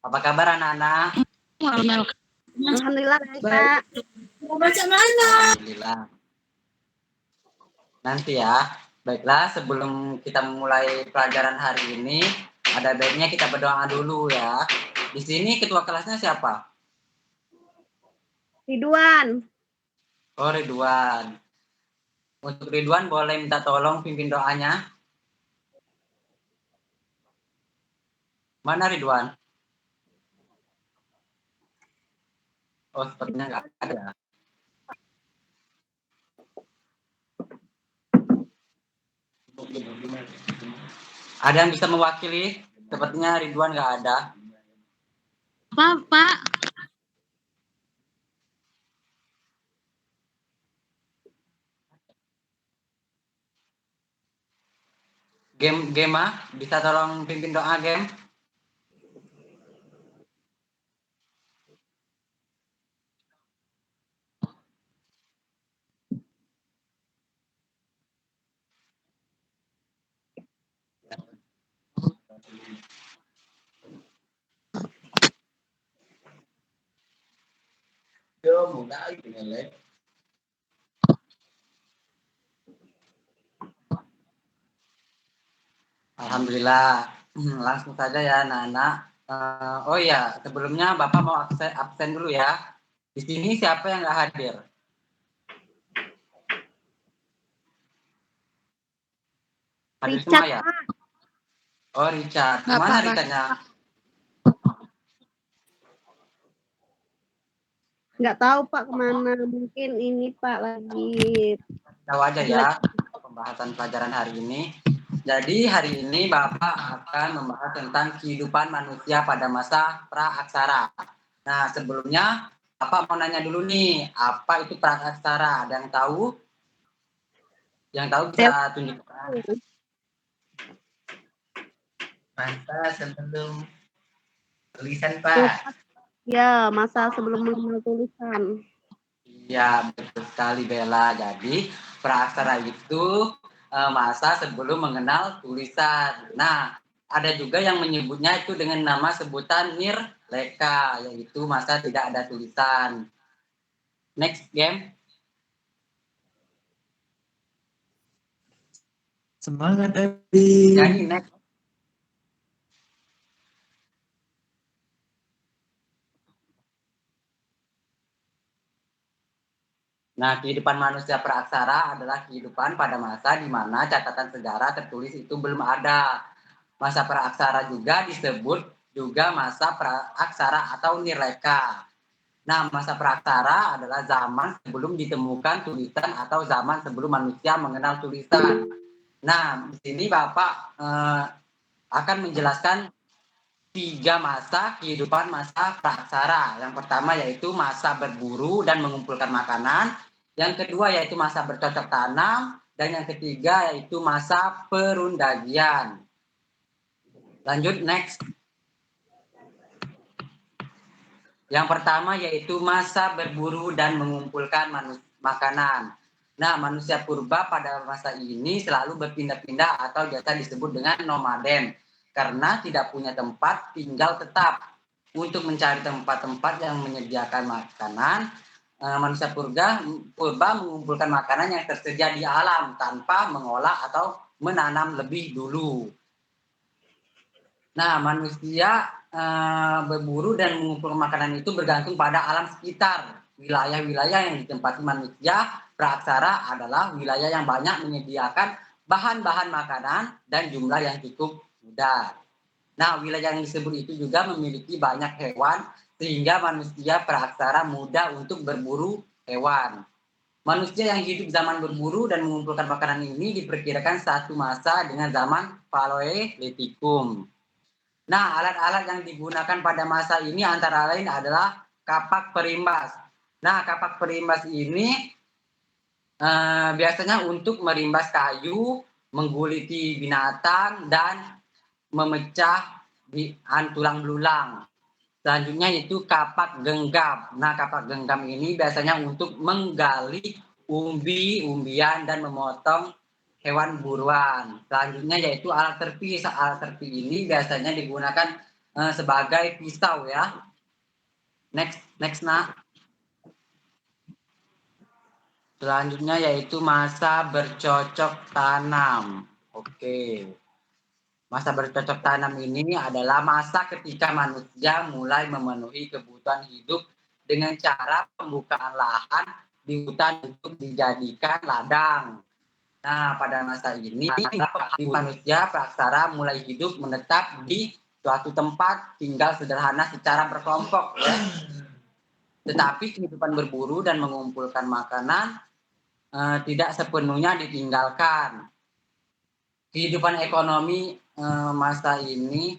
Apa kabar anak-anak? Alhamdulillah baik, Pak. Mau baca mana? Alhamdulillah. Nanti ya. Baiklah, sebelum kita memulai pelajaran hari ini, ada baiknya kita berdoa dulu ya. Di sini ketua kelasnya siapa? Ridwan. Oh, Ridwan. Untuk Ridwan boleh minta tolong pimpin doanya? Mana Ridwan? Oh, sepertinya nggak ada. Ada yang bisa mewakili? Sepertinya Ridwan nggak ada. Pak. Game bisa tolong pimpin doa game? Alhamdulillah. Langsung saja ya anak-anak. Oh iya, sebelumnya Bapak mau absen dulu ya. Di sini siapa yang nggak hadir? Hadir semua Richard, ya? Pak. Oh, Richard. Bapak, Kemana Pak. Richardnya? Nggak tahu Pak kemana. Mungkin ini Pak lagi. Tahu aja ya pembahasan pelajaran hari ini. Jadi hari ini Bapak akan membahas tentang kehidupan manusia pada masa praaksara. Nah, sebelumnya Bapak mau nanya dulu nih, apa itu praaksara? Ada yang tahu? Yang tahu bisa tunjukkan. Masa sebelum tulisan, Pak. Ya, masa sebelum mengenal tulisan. Iya, betul sekali Bella. Jadi praaksara itu masa sebelum mengenal tulisan. Nah, ada juga yang menyebutnya itu dengan nama sebutan nirleka, yaitu masa tidak ada tulisan. Next game. Semangat Abi. Jadi next. Nah, kehidupan manusia praaksara adalah kehidupan pada masa di mana catatan sejarah tertulis itu belum ada. Masa praaksara juga disebut juga masa praaksara atau nirleka. Nah, masa praaksara adalah zaman sebelum ditemukan tulisan atau zaman sebelum manusia mengenal tulisan. Nah, di sini Bapak akan menjelaskan 3 masa kehidupan masa praaksara. Yang pertama yaitu masa berburu dan mengumpulkan makanan. Yang kedua yaitu masa bercocok tanam. Dan yang ketiga yaitu masa perundagian. Lanjut, next. Yang pertama yaitu masa berburu dan mengumpulkan makanan. Nah, manusia purba pada masa ini selalu berpindah-pindah atau biasa disebut dengan nomaden karena tidak punya tempat tinggal tetap. Untuk mencari tempat-tempat yang menyediakan makanan, manusia purba mengumpulkan makanan yang tersedia di alam tanpa mengolah atau menanam lebih dulu. Nah, manusia berburu dan mengumpulkan makanan itu bergantung pada alam sekitar. Wilayah-wilayah yang ditempati manusia praaksara adalah wilayah yang banyak menyediakan bahan-bahan makanan dan jumlah yang cukup mudah. Nah, wilayah yang disebut itu juga memiliki banyak hewan sehingga manusia praaksara mudah untuk berburu hewan. Manusia yang hidup zaman berburu dan mengumpulkan makanan ini diperkirakan satu masa dengan zaman Paleolitikum. Nah, alat-alat yang digunakan pada masa ini antara lain adalah kapak perimbas. Nah, kapak perimbas ini biasanya untuk merimbas kayu, mengguliti binatang, dan memecah tulang belulang. Selanjutnya itu kapak genggam. Nah, kapak genggam ini biasanya untuk menggali umbi-umbian dan memotong hewan buruan. Selanjutnya yaitu alat terpi. Alat terpi ini biasanya digunakan sebagai pisau ya. Next nak. Selanjutnya yaitu masa bercocok tanam. Oke. Masa bercocok tanam ini adalah masa ketika manusia mulai memenuhi kebutuhan hidup dengan cara pembukaan lahan di hutan untuk dijadikan ladang. Nah, pada masa ini manusia praksara mulai hidup menetap di suatu tempat tinggal sederhana secara berkelompok ya. Tetapi kehidupan berburu dan mengumpulkan makanan tidak sepenuhnya ditinggalkan. Kehidupan ekonomi masa ini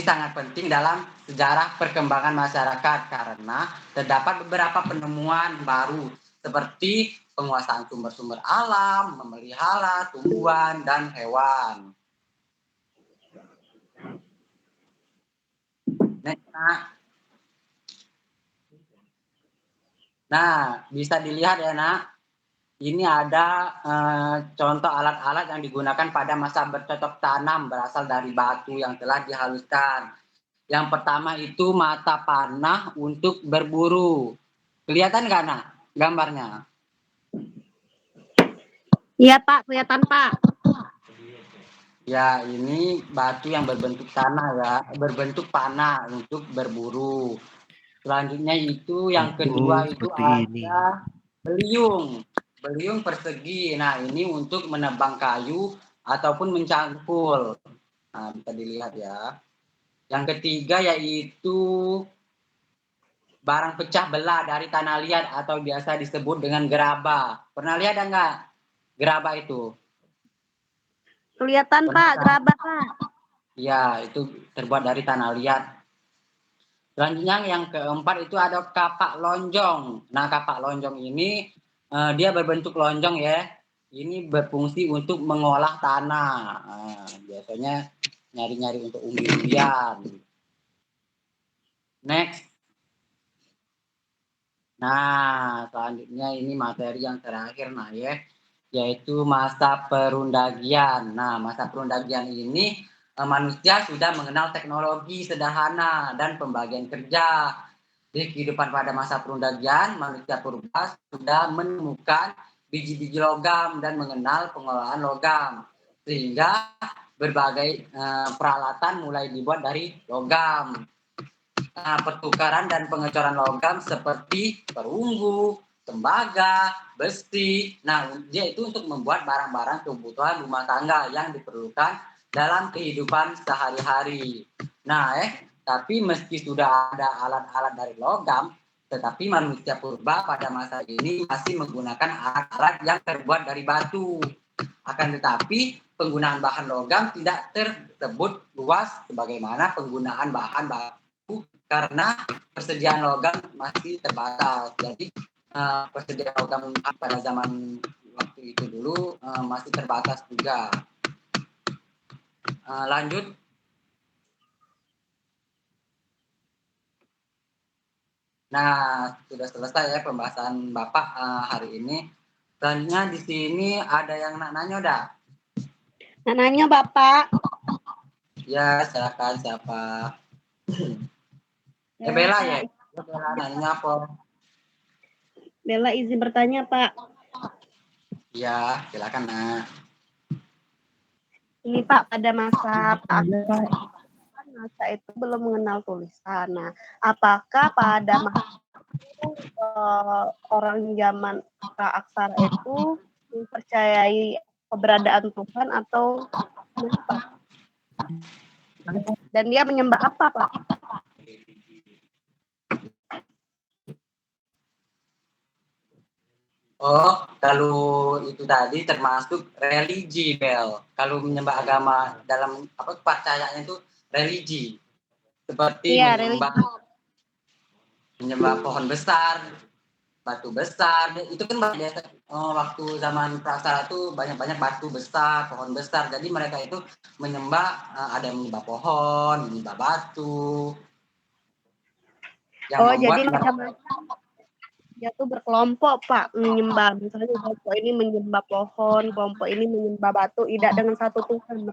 sangat penting dalam sejarah perkembangan masyarakat karena terdapat beberapa penemuan baru seperti penguasaan sumber-sumber alam, memelihara tumbuhan dan hewan. Nah, bisa dilihat ya nak, ini ada contoh alat-alat yang digunakan pada masa bercocok tanam berasal dari batu yang telah dihaluskan. Yang pertama itu mata panah untuk berburu. Kelihatan nggak nak gambarnya? Iya Pak, kelihatan Pak. Ya, ini batu yang berbentuk tanah ya, berbentuk panah untuk berburu. Selanjutnya itu yang kedua itu ada beliung. Beliung persegi. Nah, ini untuk menebang kayu ataupun mencangkul. Nah, bisa dilihat ya. Yang ketiga yaitu barang pecah belah dari tanah liat atau biasa disebut dengan gerabah. Pernah lihat enggak gerabah itu? Kelihatan Pak, gerabah Pak. Ya, itu terbuat dari tanah liat. Selanjutnya yang keempat itu ada kapak lonjong. Nah, kapak lonjong ini dia berbentuk lonjong ya. Ini berfungsi untuk mengolah tanah. Biasanya nyari-nyari untuk umbi-umbian. Next. Nah, selanjutnya ini materi yang terakhir nah ya, yaitu masa perundagian. Nah, masa perundagian ini manusia sudah mengenal teknologi sederhana dan pembagian kerja. Di kehidupan pada masa perundagian, manusia purba sudah menemukan biji-biji logam dan mengenal pengolahan logam. Sehingga berbagai peralatan mulai dibuat dari logam. Pertukaran dan pengecoran logam seperti perunggu, tembaga, besi. Nah, dia itu untuk membuat barang-barang kebutuhan rumah tangga yang diperlukan dalam kehidupan sehari-hari. Nah, tapi meski sudah ada alat-alat dari logam, tetapi manusia purba pada masa ini masih menggunakan alat-alat yang terbuat dari batu. Akan tetapi penggunaan bahan logam tidak tersebut luas sebagaimana penggunaan bahan batu karena persediaan logam masih terbatas. Jadi persediaan logam pada zaman waktu itu dulu masih terbatas juga. Lanjut. Nah, sudah selesai ya pembahasan Bapak hari ini. Selanjutnya di sini ada yang nak nanya udah? Nak nanya Bapak. Ya, silakan siapa? Bella ya? Bella nanya apa? Bella izin bertanya Pak. Ya, silakan nak. Ini Pak, pada masa masa itu belum mengenal tulisan. Nah, apakah pada masa itu orang zaman praaksara itu mempercayai keberadaan Tuhan atau apa? Dan dia menyembah apa Pak? Oh, kalau itu tadi termasuk religi, Bel. Kalau menyembah agama dalam apa kepercayaannya itu religi. Seperti Iya, menyembah pohon besar, batu besar. Itu kan biasa waktu zaman praksara itu banyak-banyak batu besar, pohon besar. Jadi mereka itu menyembah ada yang menyembah pohon, menyembah batu. Yang jadi macam-macam. dia tuh berkelompok Pak menyembah. Misalnya kelompok ini menyembah pohon, kelompok ini menyembah batu, tidak dengan satu Tuhan.